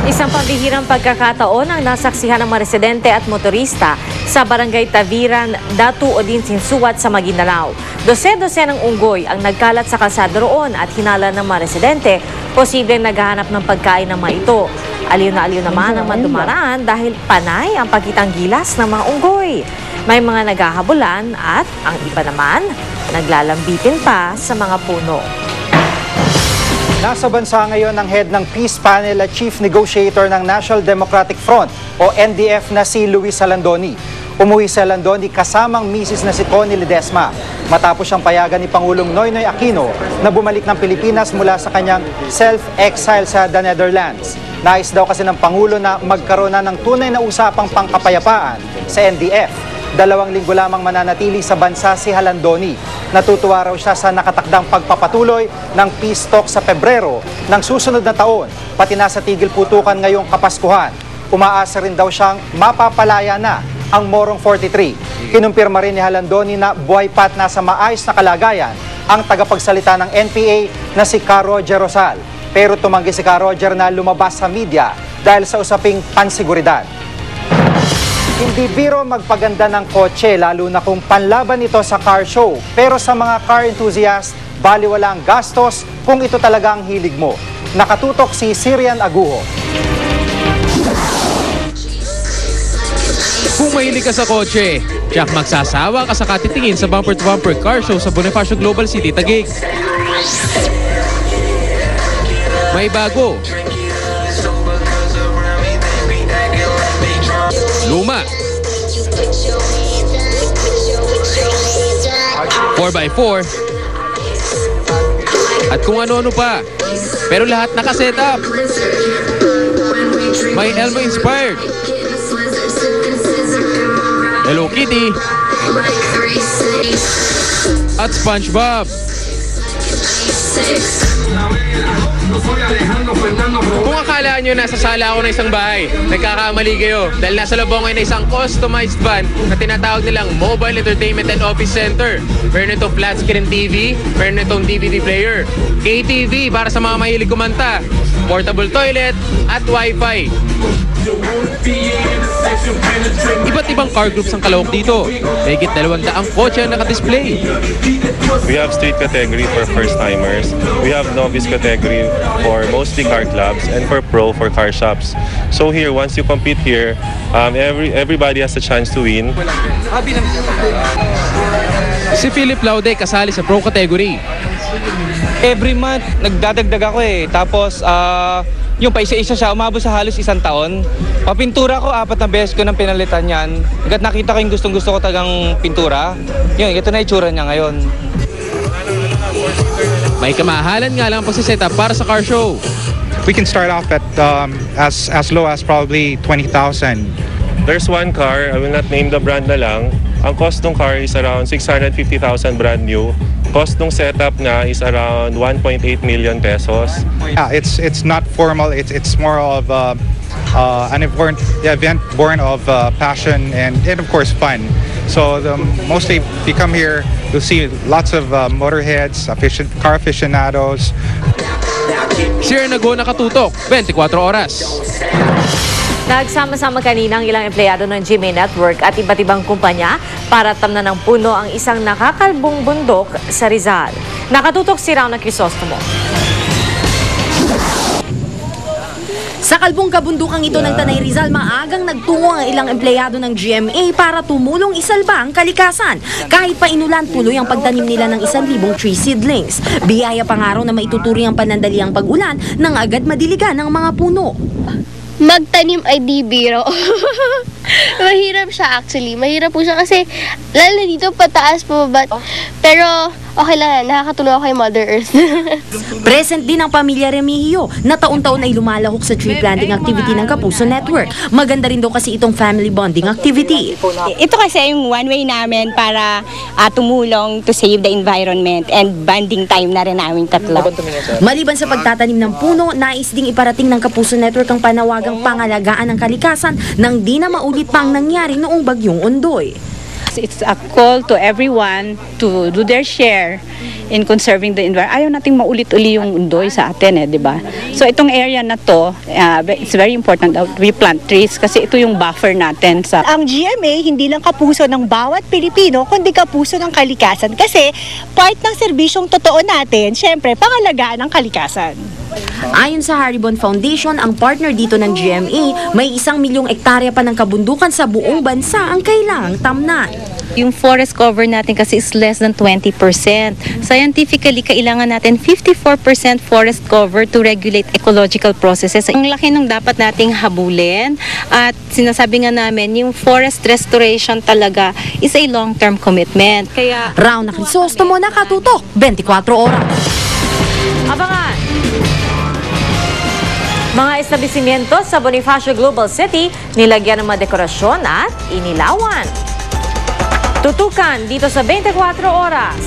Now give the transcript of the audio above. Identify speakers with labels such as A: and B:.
A: Isang pambihirang pagkakataon ang nasaksihan ng mga residente at motorista sa barangay Taviran, Datu Odin Sinsuat sa Maguindanao. Dose-dose ng unggoy ang nagkalat sa kalsada roon at hinala ng mga residente, posibleng naghahanap ng pagkain ng mga ito. Aliw na aliw naman ang madumaraan dahil panay ang pagkitang gilas ng mga unggoy. May mga naghahabulan at ang iba naman naglalambitin pa sa mga puno.
B: Nasa bansa ngayon ang head ng Peace Panel at Chief Negotiator ng National Democratic Front o NDF na si Luis Alandoni. Umuwi si Alandoni kasamang misis na si Connie Ledesma matapos siyang payagan ni Pangulong Noynoy Aquino na bumalik ng Pilipinas mula sa kanyang self-exile sa the Netherlands. Nais daw kasi ng Pangulo na magkaroon na ng tunay na usapang pangkapayapaan sa NDF. 2 linggo lamang mananatili sa bansa si Alandoni. Natutuwa raw siya sa nakatakdang pagpapatuloy ng peace talk sa Pebrero ng susunod na taon, pati nasa tigil putukan ngayong Kapaskuhan. Umaasa rin daw siyang mapapalaya na ang Morong 43. Kinumpirma rin ni Alandoni na buhay pa at nasa maayos na kalagayan ang tagapagsalita ng NPA na si Ka Roger Rosal. Pero tumanggi si Ka Roger na lumabas sa media dahil sa usaping pansiguridad. Hindi biro magpaganda ng kotse lalo na kung panlaban ito sa car show. Pero sa mga car enthusiast, baliwala ang gastos kung ito talaga ang hilig mo. Nakatutok si Sirian Aguho.
C: Kung mahilig ka sa kotse, tiyak magsasawa ka sa katitingin sa bumper-to-bumper car show sa Bonifacio Global City, Taguig. May bago. Luma. 4x4. At kung ano-ano pa. Pero lahat nakasetup. May Elmo inspired. Hello Kitty. At SpongeBob. Kung akala nyo nasa sala ako ng isang bahay, nagkakamali kayo dahil nasa loob ngayon na isang customized van na tinatawag nilang Mobile Entertainment and Office Center. Meron itong flat screen TV, meron itong DVD player, KTV para sa mga mahilig kumanta, portable toilet at Wi-Fi. Iba't ibang car groups ang kalawak dito. Higit 200 kotse ang nakadisplay.
D: We have street category for first-timers. We have novice category for mostly car clubs and for pro for car shops. So here, once you compete here, everybody has a chance to win.
C: Si Philip Laude kasali sa pro category.
E: Every month, nagdadagdag ako eh. Tapos, yung pa isa-isa siya, umabot sa halos 1 taon. Papintura ko, 4 na beses ko nang pinalitan yan. Hanggat nakita ko yung gustong-gusto ko tagang pintura, yun, ito na itsura niya ngayon.
C: May kamahalan nga lang pagsisetup para sa car show.
F: We can start off at as low as probably 20,000.
D: There's one car, I will not name the brand na lang. Ang cost ng car is around 650,000 brand new. Cost ng setup na is around 1.8 million pesos.
F: Yeah, it's not formal. It's more of an event born of passion and of course fun. So mostly if you come here, you'll see lots of motorheads, car aficionados.
C: Sir Nago nakatutok, 24 oras.
A: Nagsama-sama kanina ang ilang empleyado ng GMA Network at iba't ibang kumpanya para tamnan ng puno ang isang nakakalbong bundok sa Rizal. Nakatutok si Rauna Crisostomo.
G: Sa kalbong kabundukang ito ng Tanay Rizal, maagang nagtungo ang ilang empleyado ng GMA para tumulong isalba ang kalikasan. Kahit pa inulan, tuloy ang pagtanim nila ng 1,000 tree seedlings. Biyaya pang araw na maituturing ang panandaliang pag-ulan nang agad madiligan ng mga puno.
H: Magtanim ay di biro. Mahirap siya actually. Mahirap po siya kasi lalo dito pataas pababa. Pero okay lang, nakakatulong ako kay Mother Earth.
G: Present din ang pamilya Remigio na taon-taon ay lumalahok sa tree planting activity ng Kapuso Network. Maganda rin daw kasi itong family bonding activity.
I: Ito kasi yung one way namin para tumulong to save the environment and bonding time na rin namin tatlo.
G: Maliban sa pagtatanim ng puno, nais ding iparating ng Kapuso Network ang panawagang pangalagaan ng kalikasan nang di na maulit pang nangyari noong bagyong Ondoy.
J: It's a call to everyone to do their share in conserving the environment. Ayaw nating maulit-uli yung undoy sa atin di ba? So itong area na to, it's very important that we plant trees kasi ito yung buffer natin sa...
K: Ang GMA hindi lang kapuso ng bawat Pilipino, kundi kapuso ng kalikasan kasi part ng serbisyong totoo natin, syempre, pangalagaan ng kalikasan.
G: Ayon sa Haribon Foundation, ang partner dito ng GMA, may 1 milyong hektarya pa ng kabundukan sa buong bansa ang kailangang tamnan.
L: Yung forest cover natin kasi is less than 20%. Scientifically, kailangan natin 54% forest cover to regulate ecological processes. Ang laki nung dapat nating habulin at sinasabi nga namin, yung forest restoration talaga is a long-term commitment. Kaya,
G: Rauna Crisostomo, nakatutok, 24 oras.
A: Abangan! Mga establishmento sa Bonifacio Global City nilagyan ng mga dekorasyon at inilawan. Tutukan dito sa 24 oras.